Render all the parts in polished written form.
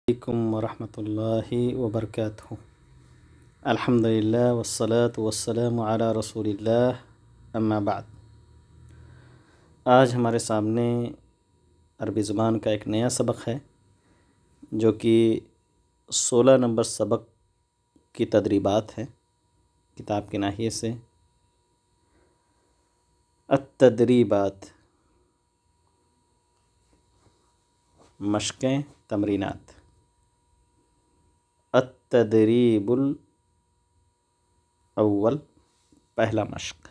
علیکم ورحمۃ اللہ وبرکاتہ۔ الحمدللہ والصلاة والسلام علی رسول اللہ، اما بعد۔ آج ہمارے سامنے عربی زبان کا ایک نیا سبق ہے جو کہ 16 نمبر سبق کی تدریبات ہیں کتاب کے ناحیے سے۔ التدریبات، مشقیں، تمرینات۔ التدریب الاول، پہلا مشق۔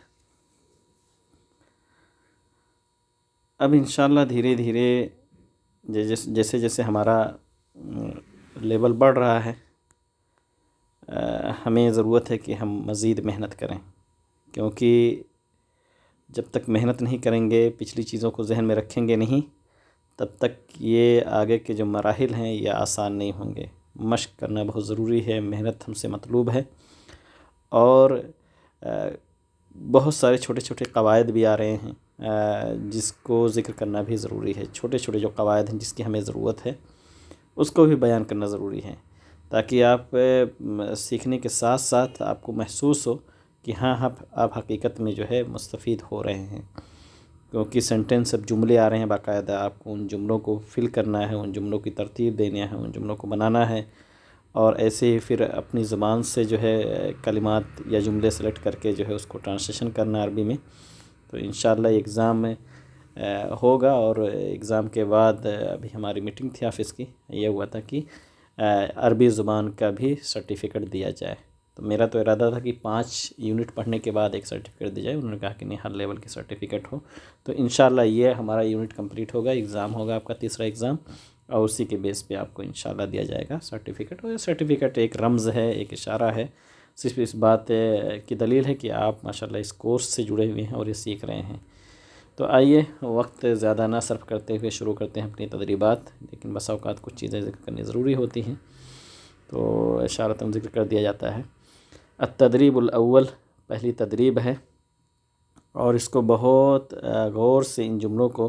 اب انشاءاللہ دھیرے دھیرے جیسے جیسے ہمارا لیول بڑھ رہا ہے، ہمیں ضرورت ہے کہ ہم مزید محنت کریں، کیونکہ جب تک محنت نہیں کریں گے، پچھلی چیزوں کو ذہن میں رکھیں گے نہیں، تب تک یہ آگے کے جو مراحل ہیں یہ آسان نہیں ہوں گے۔ مشق کرنا بہت ضروری ہے، محنت ہم سے مطلوب ہے، اور بہت سارے چھوٹے چھوٹے قواعد بھی آ رہے ہیں جس کو ذکر کرنا بھی ضروری ہے۔ چھوٹے چھوٹے جو قواعد ہیں جس کی ہمیں ضرورت ہے اس کو بھی بیان کرنا ضروری ہے، تاکہ آپ سیکھنے کے ساتھ ساتھ آپ کو محسوس ہو کہ ہاں آپ حقیقت میں جو ہے مستفید ہو رہے ہیں، کیونکہ سینٹنس اب جملے آ رہے ہیں باقاعدہ، آپ کو ان جملوں کو فل کرنا ہے، ان جملوں کی ترتیب دینا ہے، ان جملوں کو بنانا ہے، اور ایسے ہی پھر اپنی زبان سے جو ہے کلمات یا جملے سلیکٹ کر کے جو ہے اس کو ٹرانسلیشن کرنا عربی میں۔ تو انشاءاللہ ایگزام میں ہوگا، اور ایگزام کے بعد ابھی ہماری میٹنگ تھی آفس کی، یہ ہوا تھا کہ عربی زبان کا بھی سرٹیفکیٹ دیا جائے۔ تو میرا تو ارادہ تھا کہ 5 یونٹ پڑھنے کے بعد ایک سرٹیفکیٹ دی جائے، انہوں نے کہا کہ نہیں، ہر لیول کی سرٹیفکیٹ ہو۔ تو انشاءاللہ یہ ہمارا یونٹ کمپلیٹ ہوگا، ایگزام ہوگا آپ کا تیسرا ایگزام، اور اسی کے بیس پہ آپ کو انشاءاللہ دیا جائے گا سرٹیفکیٹ۔ اور یہ سرٹیفکیٹ ایک رمز ہے، ایک اشارہ ہے، صرف اس بات کی دلیل ہے کہ آپ ماشاءاللہ اس کورس سے جڑے ہوئے ہیں اور یہ سیکھ رہے ہیں۔ تو آئیے وقت زیادہ نہ صرف کرتے ہوئے شروع کرتے ہیں اپنی تدریبات، لیکن بسا اوقات کچھ چیزیں ذکر کرنی ضروری ہوتی ہیں تو اشارتاً ذکر کر دیا جاتا ہے۔ التدریب الاول، پہلی تدریب ہے، اور اس کو بہت غور سے ان جملوں کو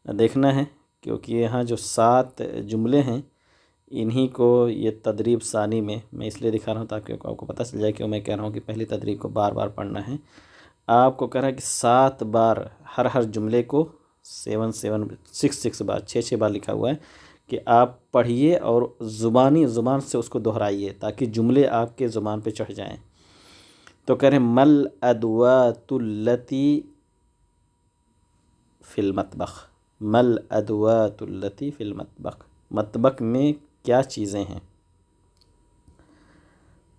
دیکھنا ہے، کیونکہ یہاں جو 7 جملے ہیں انہی کو یہ تدریب ثانی میں اس لیے دکھا رہا ہوں تاکہ آپ کو پتہ چل جائے کہ میں کہہ رہا ہوں کہ پہلی تدریب کو بار بار پڑھنا ہے۔ آپ کو کہہ رہا ہے کہ 7 بار ہر جملے کو 6 بار 6 بار لکھا ہوا ہے کہ آپ پڑھیے اور زبان سے اس کو دہرائیے تاکہ جملے آپ کے زبان پہ چڑھ جائیں۔ تو کہہ رہے ہیں مل ادوات التی فی المطبخ، مل ادوات التی فی المطبخ، مطبخ میں کیا چیزیں ہیں۔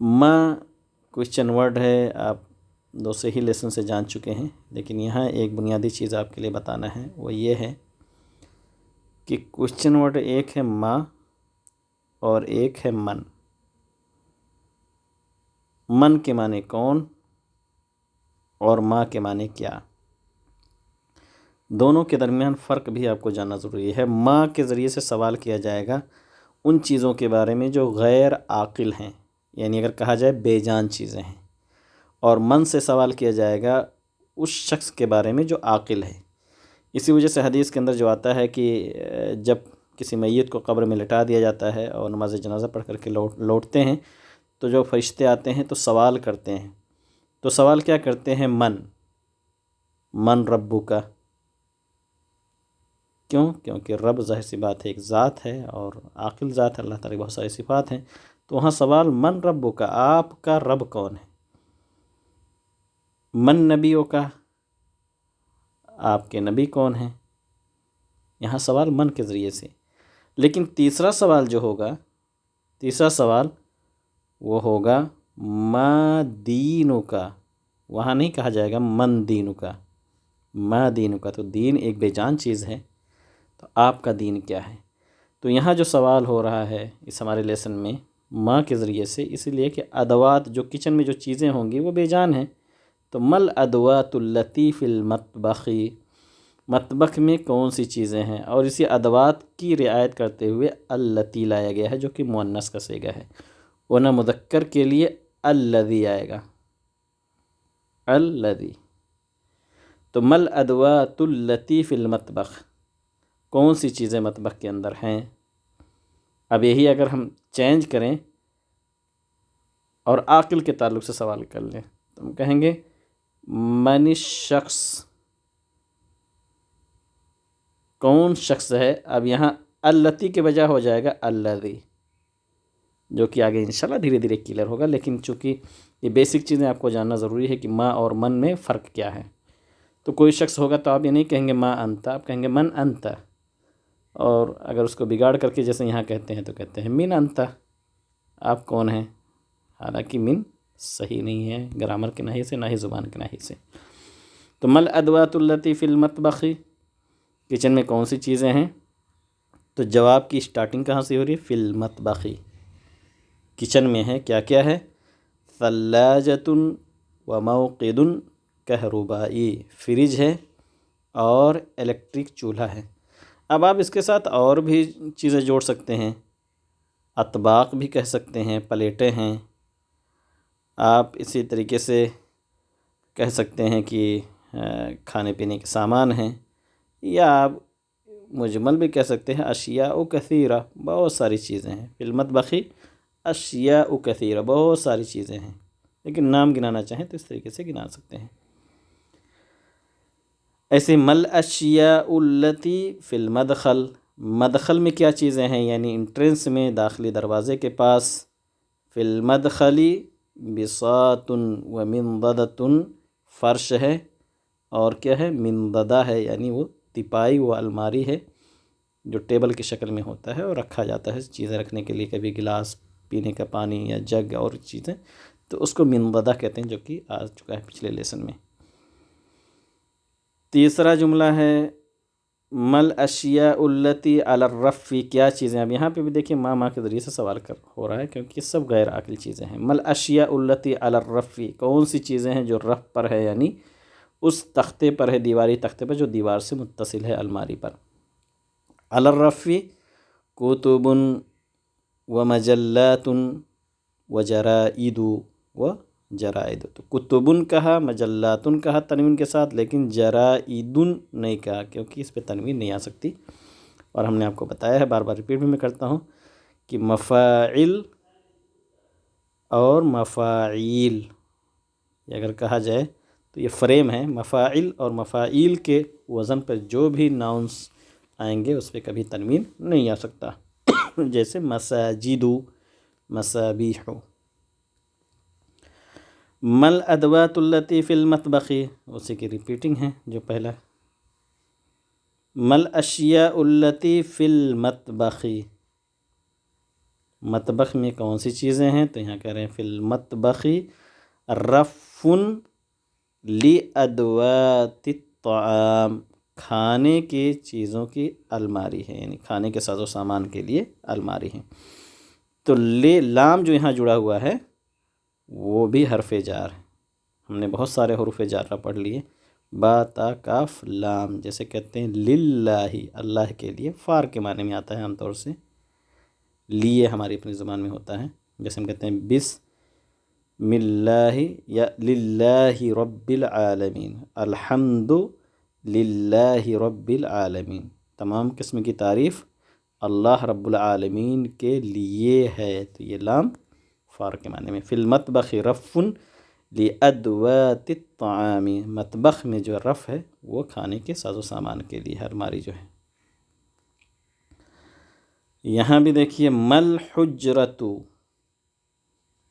ما کوشچن ورڈ ہے، آپ دوسرے ہی لیسن سے جان چکے ہیں، لیکن یہاں ایک بنیادی چیز آپ کے لیے بتانا ہے، وہ یہ ہے کہ کوشچن ورڈ ایک ہے ما اور ایک ہے من۔ من کے معنی کون اور ما کے معنی کیا، دونوں کے درمیان فرق بھی آپ کو جاننا ضروری ہے۔ ما کے ذریعے سے سوال کیا جائے گا ان چیزوں کے بارے میں جو غیر عاقل ہیں، یعنی اگر کہا جائے بے جان چیزیں ہیں، اور من سے سوال کیا جائے گا اس شخص کے بارے میں جو عاقل ہے۔ اسی وجہ سے حدیث کے اندر جو آتا ہے کہ جب کسی میت کو قبر میں لٹا دیا جاتا ہے اور نماز جنازہ پڑھ کر کے لوٹتے ہیں تو جو فرشتے آتے ہیں تو سوال کرتے ہیں، تو سوال کیا کرتے ہیں؟ من ربک، کیونکہ رب ظاہر سی بات ہے ایک ذات ہے اور عاقل ذات ہے، اللہ تعالی بہت ساری صفات ہیں، تو وہاں سوال من ربک، آپ کا رب کون ہے؟ من نبیوں کا، آپ کے نبی کون ہیں؟ یہاں سوال من کے ذریعے سے۔ لیکن تیسرا سوال جو ہوگا، تیسرا سوال وہ ہوگا ما دینوں کا، وہاں نہیں کہا جائے گا من دینوں کا، ما دینوں کا، تو دین ایک بے جان چیز ہے، تو آپ کا دین کیا ہے؟ تو یہاں جو سوال ہو رہا ہے اس ہمارے لیسن میں ما کے ذریعے سے، اس لیے کہ ادوات جو کچن میں جو چیزیں ہوں گی وہ بے جان ہیں، تو مل ادوات التی فی المطبخ، مطبخ میں کون سی چیزیں ہیں، اور اسی ادوات کی رعایت کرتے ہوئے التی لایا گیا ہے جو کہ مؤنث کا صیغہ ہے، ورنہ مذکر کے لیے الذی آئے گا، الذی۔ تو مل ادوات التی فی المطبخ، کون سی چیزیں مطبخ کے اندر ہیں؟ اب یہی اگر ہم چینج کریں اور عاقل کے تعلق سے سوال کر لیں تو ہم کہیں گے من شخص، کون شخص ہے. اب یہاں اللتی کے بجائے ہو جائے گا الذی، جو کہ آگے انشاءاللہ دھیرے دھیرے کلیئر ہوگا. لیکن چونکہ یہ بیسک چیزیں آپ کو جاننا ضروری ہے کہ ما اور من میں فرق کیا ہے. تو کوئی شخص ہوگا تو آپ یہ نہیں کہیں گے ما انت، آپ کہیں گے من انت. اور اگر اس کو بگاڑ کر کے جیسے یہاں کہتے ہیں تو کہتے ہیں من انت، آپ کون ہیں. حالانکہ من صحیح نہیں ہے گرامر کے ناحیے سے، نہ ہی زبان کے ناحیے سے. تو مل ادوات اللتی فی المطبخ، کچن میں کون سی چیزیں ہیں. تو جواب کی اسٹارٹنگ کہاں سے ہو رہی ہے؟ فی المطبخ، کچن میں ہے. کیا کیا ہے؟ ثلاجۃ و موقد کہربائی، فریج ہے اور الیکٹرک چولہا ہے. اب آپ اس کے ساتھ اور بھی چیزیں جوڑ سکتے ہیں، اطباق بھی کہہ سکتے ہیں، پلیٹیں ہیں. آپ اسی طریقے سے کہہ سکتے ہیں کہ کھانے پینے کے سامان ہیں، یا آپ مجمل بھی کہہ سکتے ہیں اشیاء کثیرہ، بہت ساری چیزیں ہیں. فی المطبخ اشیاء کثیرہ، بہت ساری چیزیں ہیں. لیکن نام گنانا چاہیں تو اس طریقے سے گنا سکتے ہیں. ایسے مل اشیاء التی فی المدخل، مدخل میں کیا چیزیں ہیں یعنی انٹرنس میں، داخلی دروازے کے پاس. فی المدخل بساط و منضدۃ، فرش ہے اور کیا ہے؟ منضدہ ہے، یعنی وہ تپائی و الماری ہے جو ٹیبل کی شکل میں ہوتا ہے اور رکھا جاتا ہے چیزیں رکھنے کے لیے، کبھی گلاس، پینے کا پانی یا جگ اور چیزیں. تو اس کو منضدہ کہتے ہیں، جو کہ آ چکا ہے پچھلے لیسن میں. تیسرا جملہ ہے مل اشیاء التی علی الرف، کیا چیزیں. اب یہاں پہ بھی دیکھیں ماں کے ذریعے سے سوال ہو رہا ہے کیونکہ یہ سب غیر عاقل چیزیں ہیں. مل اشیاء التی علی الرف، کون سی چیزیں ہیں جو رف پر ہے، یعنی اس تختے پر ہے، دیواری تختے پر جو دیوار سے متصل ہے، الماری پر. علی الرف کتب و مجلات و جرائد و جرائد. تو کتبن کہا، مجلاتن کہا تنوین کے ساتھ، لیکن جرائدن نہیں کہا کیونکہ اس پہ تنوین نہیں آ سکتی. اور ہم نے آپ کو بتایا ہے، بار بار ریپیٹ بھی میں کرتا ہوں، کہ مفاعل اور مفاعیل یہ اگر کہا جائے تو یہ فریم ہے. مفاعل اور مفاعیل کے وزن پر جو بھی ناؤنس آئیں گے اس پہ کبھی تنوین نہیں آ سکتا. جیسے مساجد، مصابیح. مل ادوات التی فی المطبخ، اسی کی ریپیٹنگ ہے جو پہلا. مل اشیاء التی فی المطبخ، مطبخ میں کون سی چیزیں ہیں. تو یہاں کہہ رہے ہیں فی المطبخ رف لادوات الطعام، کھانے کی چیزوں کی الماری ہے، یعنی کھانے کے ساز و سامان کے لیے الماری ہے. تو لام جو یہاں جڑا ہوا ہے وہ بھی حرف جار ہے. ہم نے بہت سارے حروف جارہ پڑھ لیے، با تا کاف لام. جیسے کہتے ہیں للہ، اللہ کے لیے، فار کے معنی میں آتا ہے عام طور سے. لیے ہماری اپنی زبان میں ہوتا ہے، جیسے ہم کہتے ہیں بسم اللہ یا للہ رب العالمین، الحمد للہ رب العالمین. تمام قسم کی تعریف اللہ رب العالمین کے لیے ہے. تو یہ لام فار کے معنی میں. فی المطبخ رف لادوات الطعام، مطبخ میں جو رف ہے وہ کھانے کے ساز و سامان کے لیے ہے، الماری جو ہے. یہاں بھی دیکھیے مل حجرت،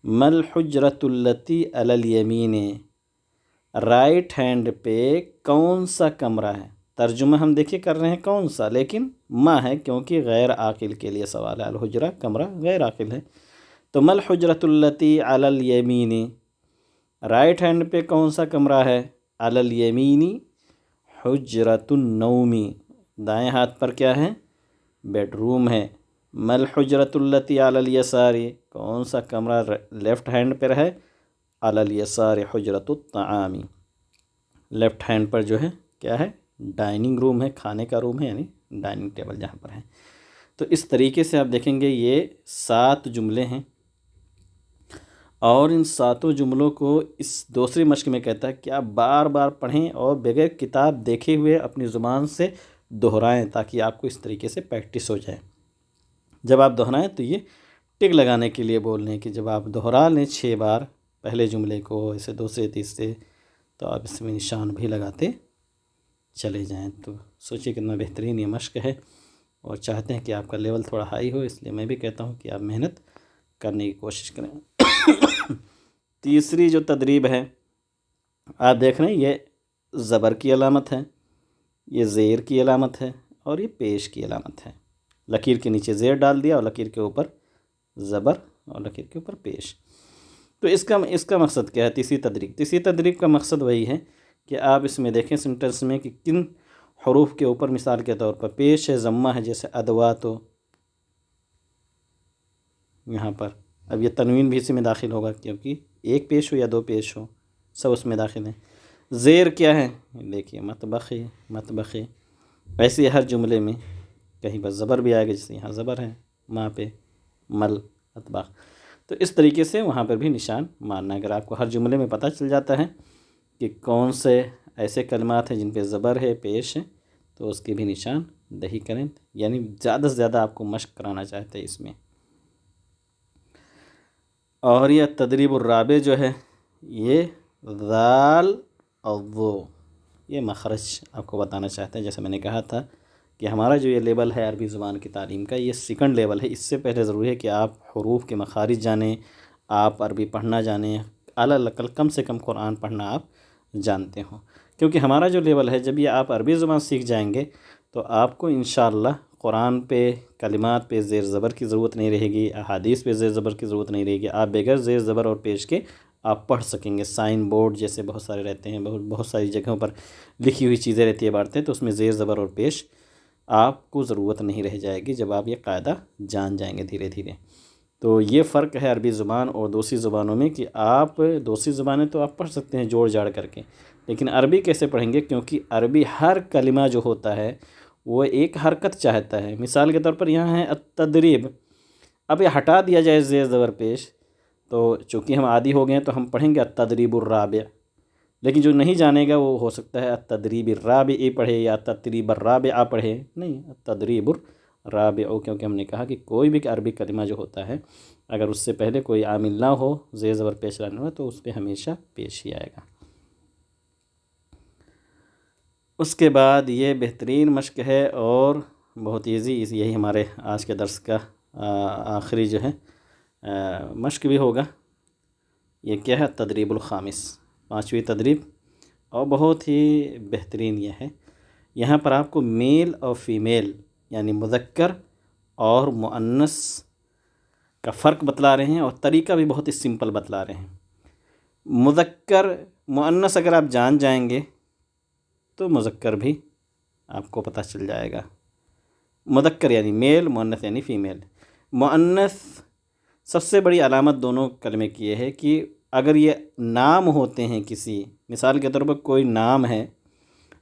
مل حجرت التی علی الیمین، رائٹ ہینڈ پہ کون سا کمرہ ہے. ترجمہ ہم دیکھیے کر رہے ہیں کون سا، لیکن ما ہے کیونکہ غیر عاقل کے لیے سوال ہے. الحجرہ کمرہ غیر عاقل ہے. تو مل حجرت التی علی الیمین، رائٹ ہینڈ پہ کون سا کمرہ ہے. علی الیمین حجرت النوم، دائیں ہاتھ پر کیا ہے؟ بیڈ روم ہے. مل حجرت التی علی الیسار، کون سا کمرہ لیفٹ ہینڈ پر ہے. علی الیسار حجرت الطعام، لیفٹ ہینڈ پر جو ہے کیا ہے؟ ڈائننگ روم ہے، کھانے کا روم ہے، یعنی ڈائننگ ٹیبل جہاں پر ہے. تو اس طریقے سے آپ دیکھیں گے یہ 7 جملے ہیں، اور ان 7 جملوں کو اس دوسری مشق میں کہتا ہے کہ آپ بار بار پڑھیں اور بغیر کتاب دیکھے ہوئے اپنی زبان سے دہرائیں، تاکہ آپ کو اس طریقے سے پریکٹس ہو جائے. جب آپ دہرائیں تو یہ ٹک لگانے کے لیے بول رہے ہیں کہ جب آپ دہرا لیں 6 بار پہلے جملے کو، اسے دوسرے تیسرے، تو آپ اس میں نشان بھی لگاتے چلے جائیں۔ تو سوچیے کتنا بہترین یہ مشق ہے، اور چاہتے ہیں کہ آپ کا لیول تھوڑا ہائی ہو، اس لیے میں بھی کہتا ہوں کہ آپ محنت کرنے کی کوشش کریں۔ تیسری جو تدریب ہے، آپ دیکھ رہے ہیں یہ زبر کی علامت ہے، یہ زیر کی علامت ہے، اور یہ پیش کی علامت ہے۔ لکیر کے نیچے زیر ڈال دیا، اور لکیر کے اوپر زبر، اور لکیر کے اوپر پیش۔ تو اس کا مقصد کیا ہے؟ تیسری تدریب کا مقصد وہی ہے کہ آپ اس میں دیکھیں سنٹنس میں کہ کن حروف کے اوپر مثال کے طور پر پیش ہے، ضمہ ہے، جیسے ادوات ہو یہاں پر۔ اب یہ تنوین بھی اسی میں داخل ہوگا، کیونکہ ایک پیش ہو یا دو پیش ہو، سب اس میں داخل ہیں۔ زیر کیا ہے؟ دیکھیے مطبخ۔ ایسے ہر جملے میں کہیں پر زبر بھی آئے گا، جیسے یہاں زبر ہے ماں پہ، مل، مطبخ۔ تو اس طریقے سے وہاں پر بھی نشان مارنا ہے۔ اگر آپ کو ہر جملے میں پتہ چل جاتا ہے کہ کون سے ایسے کلمات ہیں جن پہ زبر ہے، پیش ہے، تو اس کے بھی نشان دہی کریں، یعنی زیادہ سے زیادہ آپ کو مشق کرانا چاہتے ہیں اس میں۔ اور یہ تدریب الرابع جو ہے، یہ ذال اور وہ، یہ مخرج آپ کو بتانا چاہتے ہیں۔ جیسے میں نے کہا تھا کہ ہمارا جو یہ لیول ہے عربی زبان کی تعلیم کا، یہ سیکنڈ لیول ہے۔ اس سے پہلے ضروری ہے کہ آپ حروف کے مخارج جانیں، آپ عربی پڑھنا جانیں، اعلیٰ الاقل کم سے کم قرآن پڑھنا آپ جانتے ہوں۔ کیونکہ ہمارا جو لیول ہے، جب یہ آپ عربی زبان سیکھ جائیں گے تو آپ کو انشاءاللہ قرآن پہ، کلمات پہ زیر زبر کی ضرورت نہیں رہے گی، احادیث پہ زیر زبر کی ضرورت نہیں رہے گی۔ آپ بغیر زیر زبر اور پیش کے آپ پڑھ سکیں گے۔ سائن بورڈ جیسے بہت سارے رہتے ہیں، بہت ساری جگہوں پر لکھی ہوئی چیزیں رہتی ہیں، عبارتیں، تو اس میں زیر زبر اور پیش آپ کو ضرورت نہیں رہ جائے گی جب آپ یہ قاعدہ جان جائیں گے دھیرے دھیرے۔ تو یہ فرق ہے عربی زبان اور دوسری زبانوں میں، کہ آپ دوسری زبانیں تو آپ پڑھ سکتے ہیں جوڑ جاڑ کر کے، لیکن عربی کیسے پڑھیں گے؟ کیونکہ عربی ہر کلمہ جو ہوتا ہے وہ ایک حرکت چاہتا ہے۔ مثال کے طور پر یہاں ہے التدریب، اب یہ ہٹا دیا جائے زیر زبر پیش، تو چونکہ ہم عادی ہو گئے ہیں تو ہم پڑھیں گے التدریب الرابع، لیکن جو نہیں جانے گا وہ ہو سکتا ہے التدریب الرابع پڑھے یا التدریب الرابع پڑھے، نہیں، التدریب الرابع، کیونکہ ہم نے کہا کہ کوئی بھی عربی کلمہ جو ہوتا ہے اگر اس سے پہلے کوئی عامل نہ ہو، زیر زبر پیش لانا ہو، تو اس پہ ہمیشہ پیش ہی آئے گا۔ اس کے بعد یہ بہترین مشق ہے اور بہت ایزی، یہی ہمارے آج کے درس کا آخری جو ہے مشق بھی ہوگا۔ یہ کیا ہے؟ تدریب الخامس، 5ویں تدریب، اور بہت ہی بہترین یہ ہے۔ یہاں پر آپ کو میل اور فیمیل، یعنی مذکر اور مؤنث کا فرق بتلا رہے ہیں، اور طریقہ بھی بہت ہی سمپل بتلا رہے ہیں۔ مذکر مؤنث اگر آپ جان جائیں گے تو مذکر بھی آپ کو پتہ چل جائے گا۔ مذکر یعنی میل، مؤنث یعنی فیمیل۔ مؤنث سب سے بڑی علامت دونوں کلمے کی یہ ہے کہ اگر یہ نام ہوتے ہیں کسی، مثال کے طور پر کوئی نام ہے،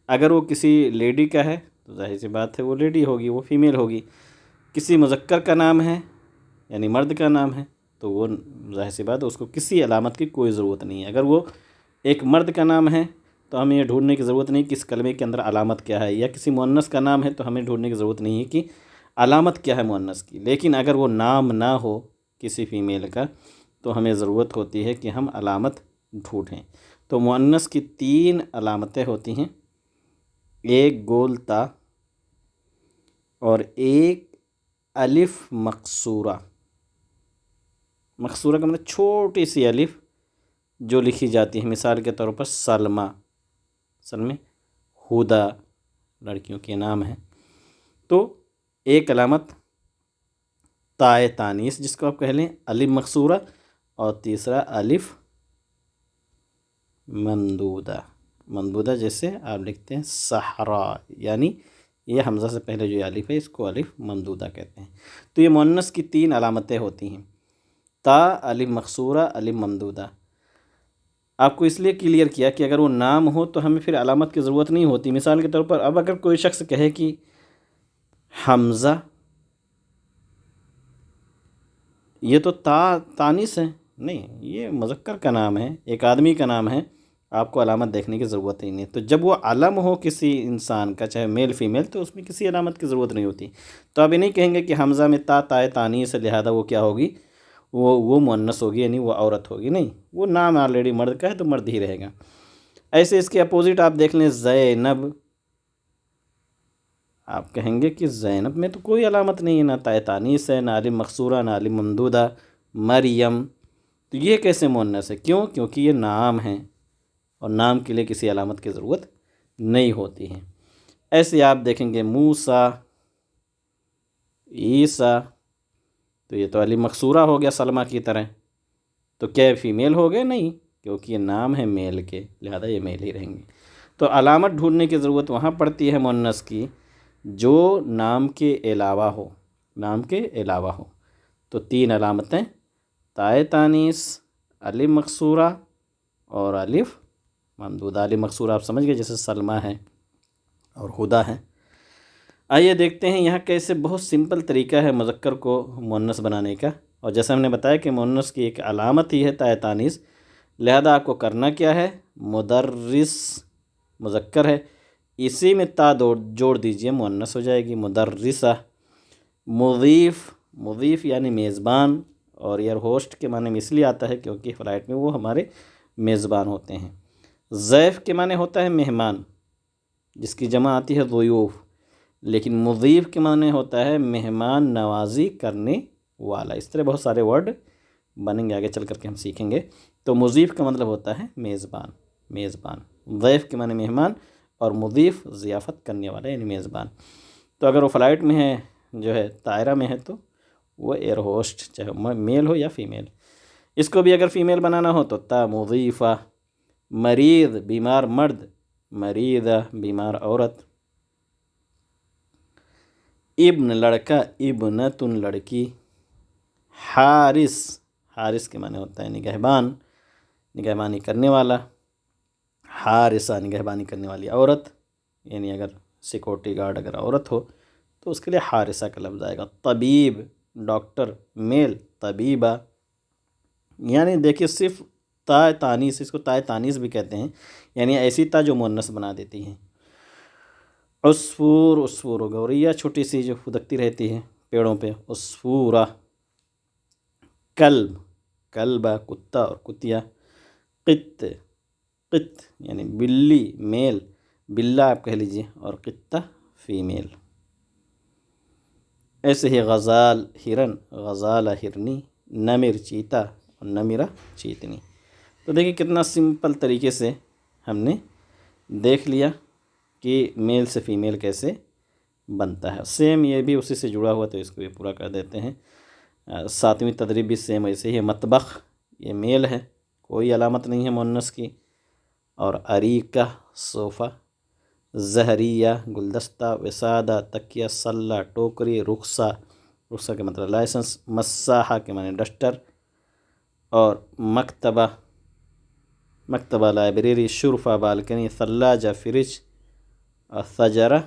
اگر وہ کسی لیڈی کا ہے تو ظاہر سی بات ہے وہ لیڈی ہوگی، وہ فیمیل ہوگی۔ کسی مذکر کا نام ہے یعنی مرد کا نام ہے تو وہ ظاہر سی بات ہے اس کو کسی علامت کی کوئی ضرورت نہیں ہے۔ اگر وہ ایک مرد کا نام ہے تو ہمیں یہ ڈھونڈنے کی ضرورت نہیں کہ اس کلمے کے اندر علامت کیا ہے، یا کسی مؤنث کا نام ہے تو ہمیں ڈھونڈنے کی ضرورت نہیں ہے کہ علامت کیا ہے مؤنث کی۔ لیکن اگر وہ نام نہ ہو کسی فیمیل کا تو ہمیں ضرورت ہوتی ہے کہ ہم علامت ڈھونڈیں۔ تو مؤنث کی 3 علامتیں ہوتی ہیں، ایک گول تا، اور ایک الف مقصورہ۔ مقصورہ کا مطلب چھوٹی سی الف جو لکھی جاتی ہے، مثال کے طور پر سلمہ، ہدا لڑکیوں کے نام ہیں، تو ایک علامت تائے تانیث جس کو آپ کہہ لیں، الف مقصورہ، اور تیسرا الف ممدودہ جیسے آپ لکھتے ہیں صحرا، یعنی یہ حمزہ سے پہلے جو الف ہے اس کو الف ممدودہ کہتے ہیں۔ تو یہ مؤنث کی 3 علامتیں ہوتی ہیں، تا، الف مقصورہ، الف ممدودہ۔ آپ کو اس لیے کلیئر کیا کہ اگر وہ نام ہو تو ہمیں پھر علامت کی ضرورت نہیں ہوتی۔ مثال کے طور پر اب اگر کوئی شخص کہے کہ حمزہ، یہ تو تانیث ہے، نہیں، یہ مذکر کا نام ہے، ایک آدمی کا نام ہے۔ آپ کو علامت دیکھنے کی ضرورت ہی نہیں. تو جب وہ علم ہو کسی انسان کا، چاہے میل فیمیل، تو اس میں کسی علامت کی ضرورت نہیں ہوتی. تو آپ یہ نہیں کہیں گے کہ حمزہ میں تا تائے تانیث ہے لہذا وہ کیا ہوگی، وہ مؤنث ہوگی، یعنی وہ عورت ہوگی. نہیں، وہ نام آلریڈی مرد کا ہے تو مرد ہی رہے گا. ایسے اس کے اپوزٹ آپ دیکھ لیں زینب. آپ کہیں گے کہ زینب میں تو کوئی علامت نہیں ہے، نہ تائے تانیث ہے، نہ الف مقصورہ، نہ الف ممدودہ. مریم، تو یہ کیسے مؤنث ہے؟ کیونکہ یہ نام ہیں اور نام کے لیے کسی علامت کی ضرورت نہیں ہوتی ہے. ایسے آپ دیکھیں گے موسیٰ، عیسیٰ، تو یہ تو الف مقصورہ ہو گیا سلمہ کی طرح. تو کیا فیمیل ہو گئے؟ نہیں، کیونکہ یہ نام ہے میل کے، لہذا یہ میل ہی رہیں گے. تو علامت ڈھونڈنے کی ضرورت وہاں پڑتی ہے مؤنث کی جو نام کے علاوہ ہو، نام کے علاوہ ہو. تو 3 علامتیں، تائے تانیث، الف مقصورہ اور الف ممدودہ. الف مقصورہ آپ سمجھ گئے، جیسے سلمہ ہے اور ہدیٰ ہے. آئیے دیکھتے ہیں یہاں کیسے بہت سمپل طریقہ ہے مذکر کو مؤنث بنانے کا. اور جیسے ہم نے بتایا کہ مؤنث کی ایک علامت ہی ہے تائے تانیث، لہذا آپ کو کرنا کیا ہے، مدرس مذکر ہے، اسی میں تا جوڑ دیجئے، مؤنث ہو جائے گی مدرسہ. مضیف، مضیف یعنی میزبان، اور ایئر ہوسٹ کے معنی میں اس لیے آتا ہے کیونکہ فلائٹ میں وہ ہمارے میزبان ہوتے ہیں. ضیف کے معنی ہوتا ہے مہمان، جس کی جمع آتی ہے ضیوف، لیکن مضیف کے معنی ہوتا ہے مہمان نوازی کرنے والا. اس طرح بہت سارے ورڈ بنیں گے، آگے چل کر کے ہم سیکھیں گے. تو مضیف کا مطلب ہوتا ہے میزبان، میزبان. ضیف کے معنی مہمان، اور مضیف ضیافت کرنے والا یعنی میزبان. تو اگر وہ فلائٹ میں ہے، جو ہے طائرہ میں ہے، تو وہ ایئر ہوسٹ، چاہے میل ہو یا فیمیل. اس کو بھی اگر فیمیل بنانا ہو تو تا مضیفہ. مریض بیمار مرد، مریضہ بیمار عورت. ابن لڑکا، ابنۃ لڑکی. حارس، حارس کے معنی ہوتا ہے نگہبان، نگہبانی کرنے والا. حارسہ نگہبانی کرنے والی عورت، یعنی اگر سیکورٹی گارڈ اگر عورت ہو تو اس کے لیے حارسہ کا لفظ آئے گا. طبیب ڈاکٹر، میل طبیبہ. یعنی دیکھیے صرف تا تانیث، اس کو تائے تانیث بھی کہتے ہیں، یعنی ایسی تا جو مؤنث بنا دیتی ہیں. عصفور، عصفور گوریا چھوٹی سی جو پھدکتی رہتی ہے پیڑوں پہ، عصفورہ. کلب، کلبہ کتا اور کتیا. قط، قط یعنی بلی میل، بلہ آپ کہہ لیجئے، اور قطہ فیمیل. ایسے ہی غزال ہرن، غزالہ ہرنی. نمر چیتا اور نمرہ چیتنی. تو دیکھیں کتنا سمپل طریقے سے ہم نے دیکھ لیا کہ میل سے فیمیل کیسے بنتا ہے. سیم یہ بھی اسی سے جڑا ہوا، تو اس کو بھی پورا کر دیتے ہیں. 7ویں تدریب بھی سیم ایسے ہی. مطبخ، یہ میل ہے، کوئی علامت نہیں ہے مؤنث کی. اور اریکہ صوفہ. زہریہ گلدستہ. وسادہ تکیہ. سلہ ٹوکری. رخصہ، رخصہ کے مطلب لائسنس. مساحہ کے معنی ڈسٹر. اور مکتبہ، مکتبہ لائبریری. شرفہ بالکنی. ثلاجہ فریج. اور شجرہ،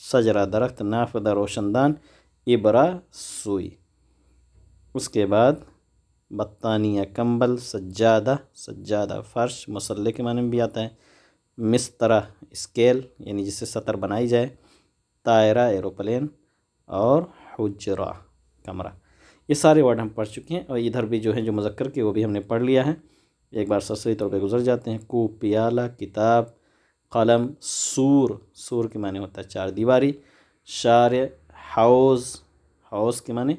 شجرہ درخت. نافذہ روشن دان. ابرہ سوئی. اس کے بعد بطانیہ کمبل. سجادہ، سجادہ فرش، مصلی کے معنی میں بھی آتا ہے. مسترہ اسکیل، یعنی جس سے سطر بنائی جائے. طائرہ ایروپلین. اور حجرہ کمرہ. یہ سارے ورڈ ہم پڑھ چکے ہیں، اور ادھر بھی جو ہیں جو مذکر کے وہ بھی ہم نے پڑھ لیا ہے. ایک بار سرسری طور پہ گزر جاتے ہیں. کوپ پیالہ. کتاب. قلم. سور، سور کے معنی ہوتا ہے 4 دیواری. شارع. حوض، حوض کے معنی،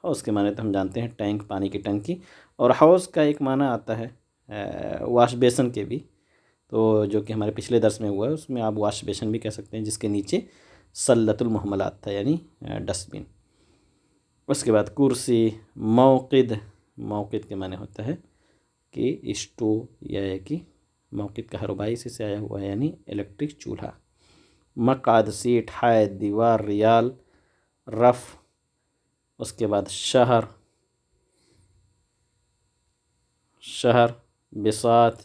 حوض کے معنی تو ہم جانتے ہیں ٹینک، پانی کی ٹنکی. اور حوض کا ایک معنی آتا ہے واش بیسن کے بھی، تو جو کہ ہمارے پچھلے درس میں ہوا ہے، اس میں آپ واش بیسن بھی کہہ سکتے ہیں، جس کے نیچے سلۃ المحملات تھا، یعنی ڈسٹ بن. اس کے بعد کرسی. موقد، موقد کے معنی ہوتا ہے کہ اسٹو، یا ہے کہ موقد کا رباعی سے آیا ہوا ہے، یعنی الیکٹرک چولہا. مقعد سیٹ. حائط دیوار. ریال رف. اس کے بعد شہر، شہر. بساط،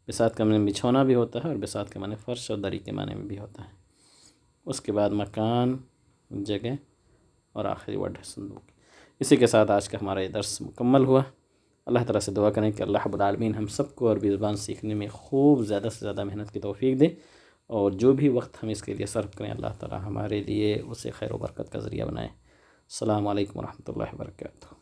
بساط کا معنی بچھونا بھی ہوتا ہے، اور بساط کا معنی فرش اور دری کے معنی میں بھی ہوتا ہے. اس کے بعد مکان جگہ، اور آخری ورڈ ہے صندوق. اسی کے ساتھ آج کا ہمارا یہ درس مکمل ہوا. اللہ تعالیٰ سے دعا کریں کہ اللہ رب العالمین ہم سب کو عربی زبان سیکھنے میں خوب زیادہ سے زیادہ محنت کی توفیق دے، اور جو بھی وقت ہم اس کے لیے صرف کریں اللہ تعالیٰ ہمارے لیے اسے خیر و برکت کا ذریعہ بنائے۔ السلام علیکم ورحمۃ اللہ وبرکاتہ۔